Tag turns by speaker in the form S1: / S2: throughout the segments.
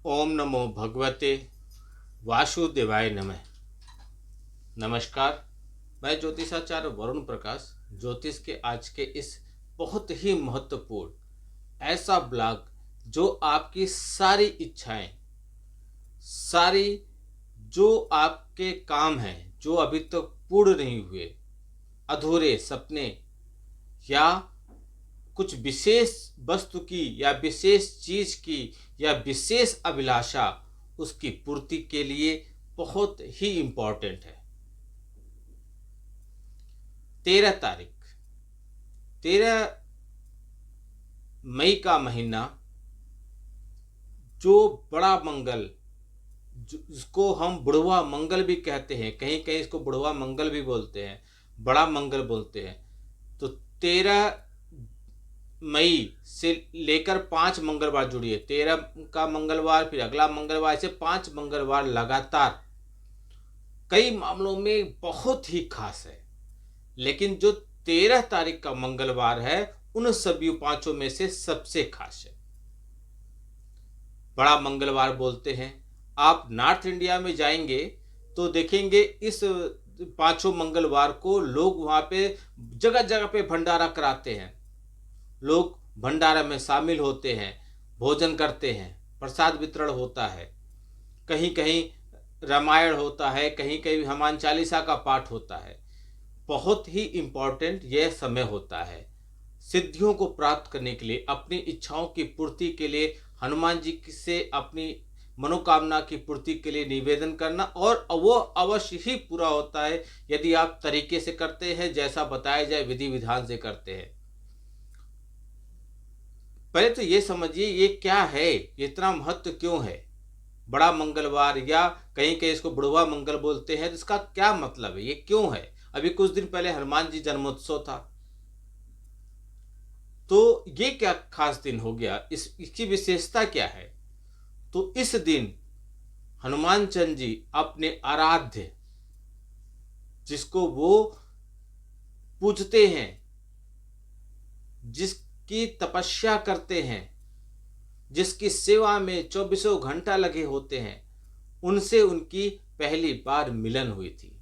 S1: ओम नमो भगवते वासुदेवाय नमः। नमस्कार, मैं ज्योतिषाचार्य वरुण प्रकाश ज्योतिष के आज के इस बहुत ही महत्वपूर्ण ऐसा ब्लॉग जो आपकी सारी इच्छाएं, सारी जो आपके काम हैं जो अभी तक पूर्ण नहीं हुए, अधूरे सपने या कुछ विशेष वस्तु की या विशेष चीज की या विशेष अभिलाषा, उसकी पूर्ति के लिए बहुत ही इम्पोर्टेंट है। 13 तारीख 13 मई का महीना, जो बड़ा मंगल, जिसको हम बुढ़वा मंगल भी कहते हैं, कहीं कहीं इसको बुढ़वा मंगल भी बोलते हैं, बड़ा मंगल बोलते हैं। तो 13 मई से लेकर 5 मंगलवार जुड़िए। 13 का मंगलवार, फिर अगला मंगलवार, ऐसे 5 मंगलवार लगातार कई मामलों में बहुत ही खास है। लेकिन जो 13 तारीख का मंगलवार है, उन सभी 5 में से सबसे खास है। बड़ा मंगलवार बोलते हैं। आप नॉर्थ इंडिया में जाएंगे तो देखेंगे इस 5 मंगलवार को लोग वहाँ पे जगह जगह पे भंडारा कराते हैं। लोग भंडारा में शामिल होते हैं, भोजन करते हैं, प्रसाद वितरण होता है, कहीं कहीं रामायण होता है, कहीं कहीं हनुमान चालीसा का पाठ होता है। बहुत ही इम्पोर्टेंट यह समय होता है सिद्धियों को प्राप्त करने के लिए, अपनी इच्छाओं की पूर्ति के लिए हनुमान जी से अपनी मनोकामना की पूर्ति के लिए निवेदन करना, और वो अवश्य ही पूरा होता है यदि आप तरीके से करते हैं, जैसा बताया जाए विधि विधान से करते हैं। पहले तो ये समझिए ये क्या है, इतना महत्व क्यों है बड़ा मंगलवार, या कहीं कहीं इसको बुढ़वा मंगल बोलते हैं। तो इसका क्या मतलब है, ये क्यों है। अभी कुछ दिन पहले हनुमान जी जन्मोत्सव था, तो ये क्या खास दिन हो गया, इसकी विशेषता क्या है। तो इस दिन हनुमान चंद जी अपने आराध्य, जिसको वो पूजते हैं, जिसकी तपस्या करते हैं, जिसकी सेवा में 24 घंटा लगे होते हैं, उनसे उनकी पहली बार मिलन हुई थी।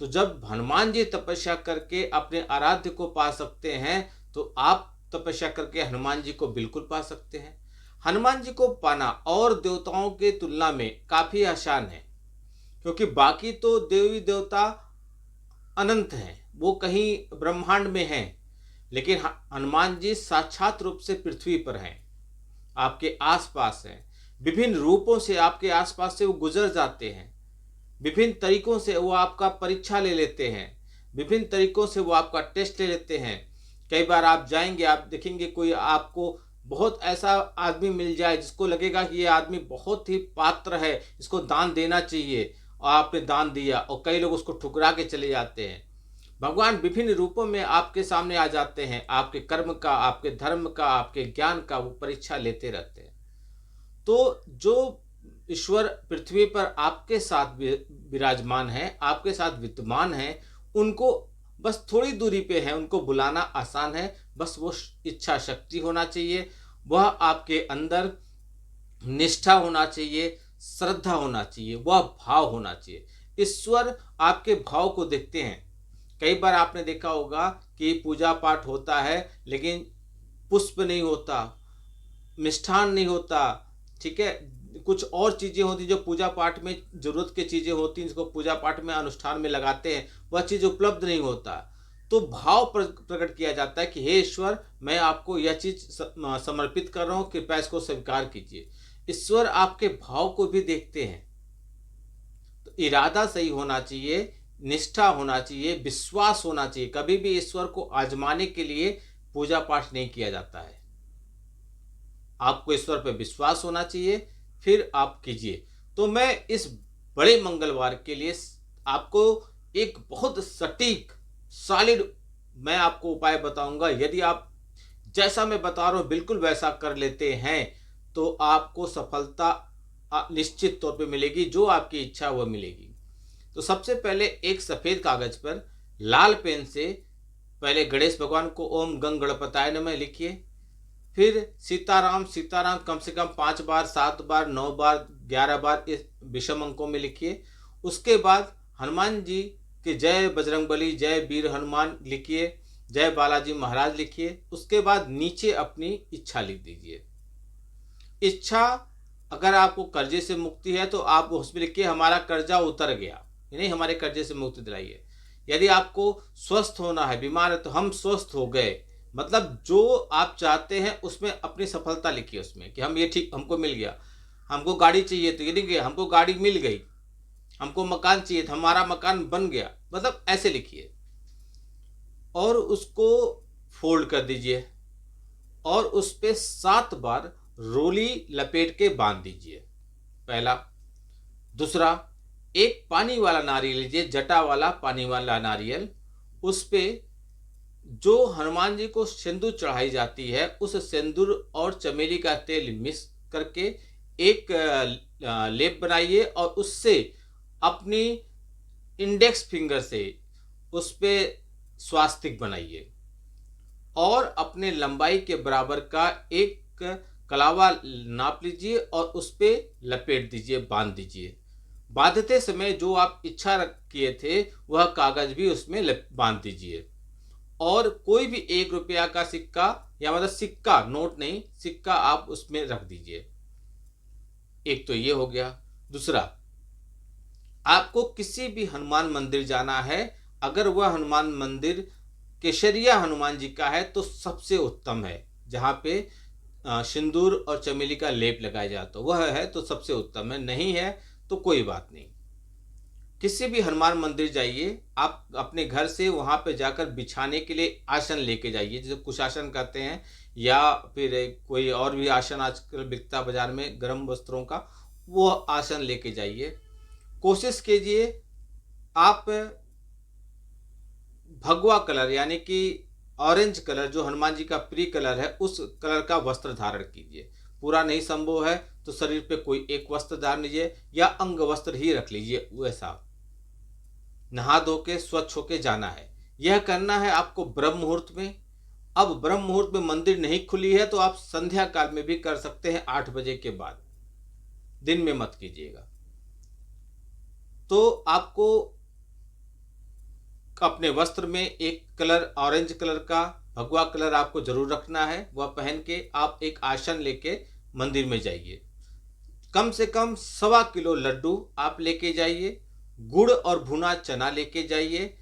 S1: तो जब हनुमान जी तपस्या करके अपने आराध्य को पा सकते हैं, तो आप तपस्या करके हनुमान जी को बिल्कुल पा सकते हैं। हनुमान जी को पाना और देवताओं के तुलना में काफी आसान है, क्योंकि बाकी तो देवी देवता अनंत हैं, वो कहीं ब्रह्मांड में हैं, लेकिन हनुमान जी साक्षात रूप से पृथ्वी पर हैं, आपके आसपास हैं। विभिन्न रूपों से आपके आसपास से वो गुजर जाते हैं, विभिन्न तरीकों से वो आपका परीक्षा ले लेते हैं, विभिन्न तरीकों से वो आपका टेस्ट ले लेते हैं। कई बार आप जाएंगे, आप देखेंगे कोई आपको बहुत ऐसा आदमी मिल जाए जिसको लगेगा कि ये आदमी बहुत ही पात्र है, इसको दान देना चाहिए, और आपने दान दिया, और कई लोग उसको ठुकरा के चले जाते हैं। भगवान विभिन्न रूपों में आपके सामने आ जाते हैं, आपके कर्म का, आपके धर्म का, आपके ज्ञान का वो परीक्षा लेते रहते हैं। तो जो ईश्वर पृथ्वी पर आपके साथ विराजमान है, आपके साथ विद्यमान है, उनको बस थोड़ी दूरी पे है, उनको बुलाना आसान है। बस वो इच्छा शक्ति होना चाहिए, वह आपके अंदर निष्ठा होना चाहिए, श्रद्धा होना चाहिए, वह भाव होना चाहिए। ईश्वर आपके भाव को देखते हैं। कई बार आपने देखा होगा कि पूजा पाठ होता है, लेकिन पुष्प नहीं होता, मिष्ठान नहीं होता, ठीक है, कुछ और चीज़ें होती जो पूजा पाठ में जरूरत की चीज़ें होती, जिसको पूजा पाठ में अनुष्ठान में लगाते हैं, वह चीज़ उपलब्ध नहीं होता। तो भाव प्रकट किया जाता है कि हे ईश्वर, मैं आपको यह चीज़ समर्पित कर रहा हूँ, कृपया इसको स्वीकार कीजिए। ईश्वर आपके भाव को भी देखते हैं। तो इरादा सही होना चाहिए, निष्ठा होना चाहिए, विश्वास होना चाहिए। कभी भी ईश्वर को आजमाने के लिए पूजा पाठ नहीं किया जाता है। आपको ईश्वर पर विश्वास होना चाहिए, फिर आप कीजिए। तो मैं इस बड़े मंगलवार के लिए आपको एक बहुत सटीक सॉलिड मैं आपको उपाय बताऊंगा। यदि आप जैसा मैं बता रहा हूँ बिल्कुल वैसा कर लेते हैं, तो आपको सफलता निश्चित तौर पे मिलेगी, जो आपकी इच्छा वह मिलेगी। तो सबसे पहले एक सफ़ेद कागज पर लाल पेन से पहले गणेश भगवान को ओम गंग गणपताय नमः लिखिए। फिर सीताराम सीताराम कम से कम 5 बार, 7 बार, 9 बार, 11 बार इस विषम अंकों में लिखिए। उसके बाद हनुमान जी के जय बजरंगबली, जय वीर हनुमान लिखिए, जय बालाजी महाराज लिखिए। उसके बाद नीचे अपनी इच्छा लिख दीजिए। इच्छा, अगर आपको कर्जे से मुक्ति है तो आप उसमें लिखिए हमारा कर्जा उतर गया, यानी हमारे कर्जे से मुक्ति दिलाइए। यदि आपको स्वस्थ होना है, बीमार है, तो हम स्वस्थ हो गए, मतलब जो आप चाहते हैं उसमें अपनी सफलता लिखिए उसमें कि हम ये ठीक, हमको मिल गया। हमको गाड़ी चाहिए तो ये लिखिए हमको गाड़ी मिल गई। हमको मकान चाहिए तो हमारा मकान बन गया, मतलब ऐसे लिखिए। और उसको फोल्ड कर दीजिए और उस पे 7 बार रोली लपेट के बांध दीजिए, पहला। दूसरा, एक पानी वाला नारियल लीजिए, जटा वाला पानी वाला नारियल। उस पे जो हनुमान जी को सिंदूर चढ़ाई जाती है, उस सिंदूर और चमेली का तेल मिक्स करके एक लेप बनाइए और उससे अपनी इंडेक्स फिंगर से उस पे स्वास्तिक बनाइए और अपने लंबाई के बराबर का एक कलावा नाप लीजिए और उस पे लपेट दीजिए, बांध दीजिए। बांधते समय जो आप इच्छा किए थे वह कागज भी उसमें बांध दीजिए। और कोई भी 1 रुपया का सिक्का, या मतलब सिक्का, नोट नहीं, सिक्का आप उसमें रख दीजिए। एक तो ये हो गया। दूसरा, आपको किसी भी हनुमान मंदिर जाना है, अगर वह हनुमान मंदिर केसरिया हनुमान जी का है तो सबसे उत्तम है, जहाँ पे सिंदूर और चमेली का लेप लगाया जाता है, वह है तो सबसे उत्तम है। नहीं है तो कोई बात नहीं, किसी भी हनुमान मंदिर जाइए, आप अपने घर से वहाँ पे जाकर बिछाने के लिए आसन लेके जाइए, जैसे कुशासन कहते हैं, या फिर कोई और भी आसन आजकल बिकता बाजार में गर्म वस्त्रों का, वो आसन लेके जाइए। कोशिश कीजिए आप भगवा कलर, यानी कि ऑरेंज कलर, जो हनुमान जी का प्रिय कलर है, उस कलर का वस्त्र धारण कीजिए। पूरा नहीं संभव है तो शरीर पे कोई एक वस्त्र धारण लीजिए या अंग वस्त्र ही रख लीजिए। वैसा नहा धो के स्वच्छ होके जाना है। यह करना है आपको ब्रह्म मुहूर्त में। अब ब्रह्म मुहूर्त में मंदिर नहीं खुली है तो आप संध्या काल में भी कर सकते हैं, 8 बजे के बाद, दिन में मत कीजिएगा। तो आपको अपने वस्त्र में एक कलर, ऑरेंज कलर का भगवा कलर आपको जरूर रखना है। वह पहन के आप एक आसन लेके मंदिर में जाइए। कम से कम 1.25 किलो लड्डू आप लेके जाइए, गुड़ और भुना चना लेके जाइए,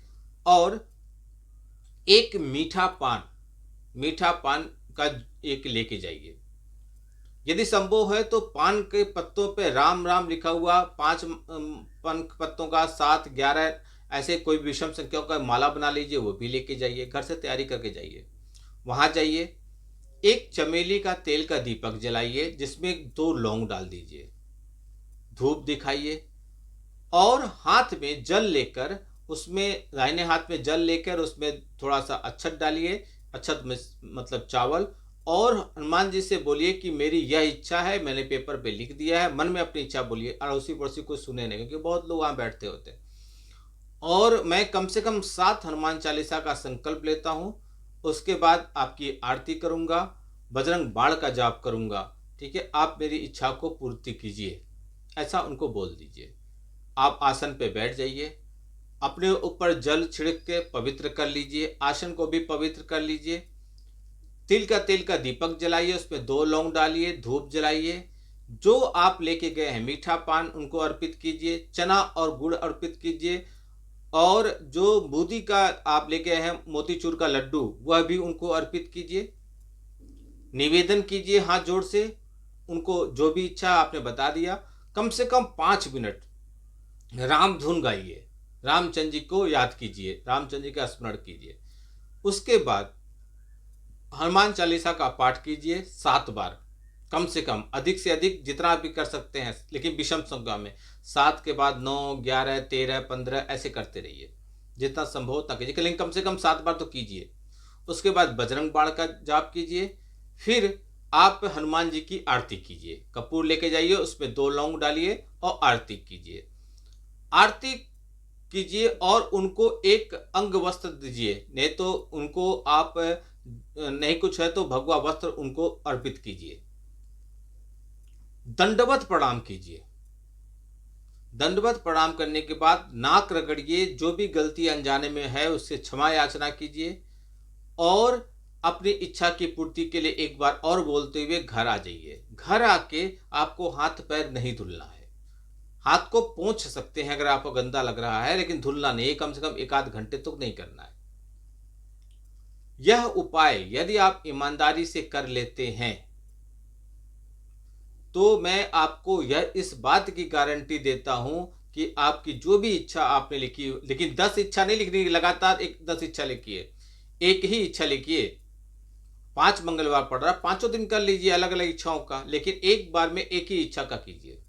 S1: और एक मीठा पान का एक लेके जाइए। यदि संभव है तो पान के पत्तों पे राम राम लिखा हुआ 5 पत्तों का, 7, 11 ऐसे कोई विषम संख्याओं का माला बना लीजिए, वो भी लेके जाइए, घर से तैयारी करके जाइए। वहां जाइए, एक चमेली का तेल का दीपक जलाइए, जिसमें 2 लौंग डाल दीजिए, धूप दिखाइए, और हाथ में जल लेकर, उसमें दाहिने हाथ में जल लेकर उसमें थोड़ा सा अक्षत डालिए, अक्षत में मतलब चावल, और हनुमान जी से बोलिए कि मेरी यह इच्छा है, मैंने पेपर पे लिख दिया है। मन में अपनी इच्छा बोलिए, अड़ोसी पड़ोसी को सुने नहीं, क्योंकि बहुत लोग वहाँ बैठते होते हैं। और मैं कम से कम 7 हनुमान चालीसा का संकल्प लेता हूँ। उसके बाद आपकी आरती करूँगा, बजरंग बाण का जाप करूँगा, ठीक है, आप मेरी इच्छा को पूर्ति कीजिए, ऐसा उनको बोल दीजिए। आप आसन पे बैठ जाइए, अपने ऊपर जल छिड़क के पवित्र कर लीजिए, आसन को भी पवित्र कर लीजिए। तिल का तेल का दीपक जलाइए, उसमें 2 लौंग डालिए, धूप जलाइए। जो आप लेके गए हैं मीठा पान उनको अर्पित कीजिए, चना और गुड़ अर्पित कीजिए, और जो बूंदी का आप लेके आए हैं मोतीचूर का लड्डू, वह भी उनको अर्पित कीजिए। निवेदन कीजिए हाथ जोड़ से, उनको जो भी इच्छा आपने बता दिया। कम से कम 5 मिनट राम धुन गाइए, रामचंद्र जी को याद कीजिए, रामचंद्र जी का स्मरण कीजिए। उसके बाद हनुमान चालीसा का पाठ कीजिए 7 बार, कम से कम, अधिक से अधिक जितना भी कर सकते हैं, लेकिन विषम संख्या में। 7 के बाद 9, 11, 13, 15 ऐसे करते रहिए, जितना संभव उतना कीजिए, लेकिन कम से कम 7 बार तो कीजिए। उसके बाद बजरंग बाण का जाप कीजिए। फिर आप हनुमान जी की आरती कीजिए, कपूर लेके जाइए, उसमें 2 लौंग डालिए और आरती कीजिए। आरती कीजिए और उनको एक अंग वस्त्र दीजिए, नहीं तो उनको आप नहीं कुछ है तो भगवा वस्त्र उनको अर्पित कीजिए। दंडवत प्रणाम कीजिए। दंडवत प्रणाम करने के बाद नाक रगड़िए, जो भी गलती अनजाने में है उससे क्षमा याचना कीजिए और अपनी इच्छा की पूर्ति के लिए एक बार और बोलते हुए घर आ जाइए। घर आके आपको हाथ पैर नहीं धुलना है। हाथ को पोंछ सकते हैं अगर आपको गंदा लग रहा है, लेकिन धुलना नहीं, कम से कम 1 आध घंटे तक नहीं करना है। यह उपाय यदि आप ईमानदारी से कर लेते हैं तो मैं आपको यह इस बात की गारंटी देता हूं कि आपकी जो भी इच्छा आपने लिखी, लेकिन 10 इच्छा नहीं लिखनी, लगातार 10 इच्छा लिखिए। एक ही इच्छा लिखिए। 5 मंगलवार पड़ रहा, 5 दिन कर लीजिए अलग अलग इच्छाओं का, लेकिन एक बार में एक ही इच्छा का कीजिए।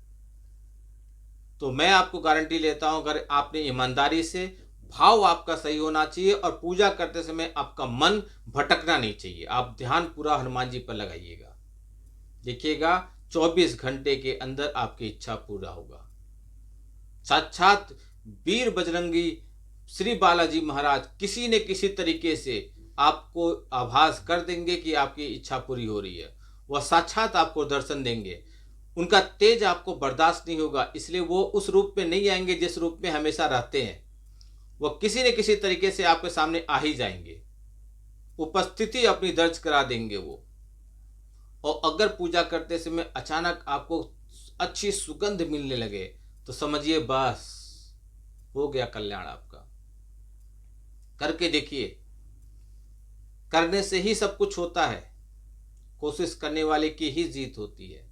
S1: तो मैं आपको गारंटी लेता हूं, अगर आपने ईमानदारी से, भाव आपका सही होना चाहिए और पूजा करते समय आपका मन भटकना नहीं चाहिए। आप ध्यान पूरा हनुमान जी पर लगाइएगा, देखिएगा 24 घंटे के अंदर आपकी इच्छा पूरा होगा। साक्षात वीर बजरंगी श्री बालाजी महाराज किसी न किसी तरीके से आपको आभास कर देंगे कि आपकी इच्छा पूरी हो रही है। वह साक्षात आपको दर्शन देंगे। उनका तेज आपको बर्दाश्त नहीं होगा, इसलिए वो उस रूप में नहीं आएंगे जिस रूप में हमेशा रहते हैं। वह किसी न किसी तरीके से आपके सामने आ ही जाएंगे, उपस्थिति अपनी दर्ज करा देंगे वो। और अगर पूजा करते समय अचानक आपको अच्छी सुगंध मिलने लगे तो समझिए बस हो गया कल्याण आपका। करके देखिए, करने से ही सब कुछ होता है। कोशिश करने वाले की ही जीत होती है।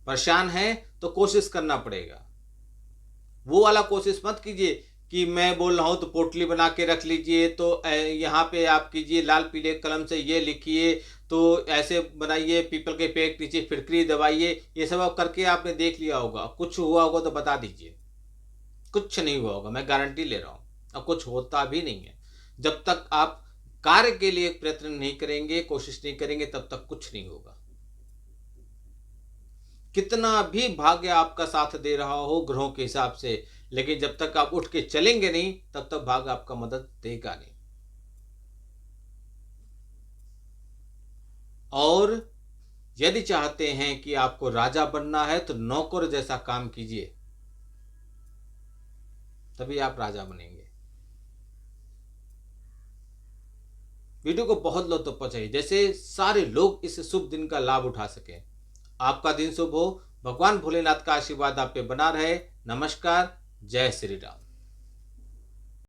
S1: परेशान है तो कोशिश करना पड़ेगा। वो वाला कोशिश मत कीजिए कि मैं बोल रहा हूं तो पोटली बना के रख लीजिए, तो यहाँ पे आप कीजिए लाल पीले कलम से ये लिखिए, तो ऐसे बनाइए, पीपल के पेड़ नीचे फिटकरी दबाइए। ये सब करके आपने देख लिया होगा, कुछ हुआ होगा तो बता दीजिए। कुछ नहीं हुआ होगा, मैं गारंटी ले रहा हूं, और कुछ होता भी नहीं है। जब तक आप कार्य के लिए प्रयत्न नहीं करेंगे, कोशिश नहीं करेंगे, तब तक कुछ नहीं होगा। कितना भी भाग्य आपका साथ दे रहा हो ग्रहों के हिसाब से, लेकिन जब तक आप उठ के चलेंगे नहीं तब तक भाग्य आपका मदद देगा नहीं। और यदि चाहते हैं कि आपको राजा बनना है तो नौकर जैसा काम कीजिए, तभी आप राजा बनेंगे। वीडियो को बहुत लोग तक पहुंचाइए, जैसे सारे लोग इस शुभ दिन का लाभ उठा सकें। आपका दिन शुभ हो। भगवान भोलेनाथ का आशीर्वाद आप पे बना रहे। नमस्कार। जय श्री राम।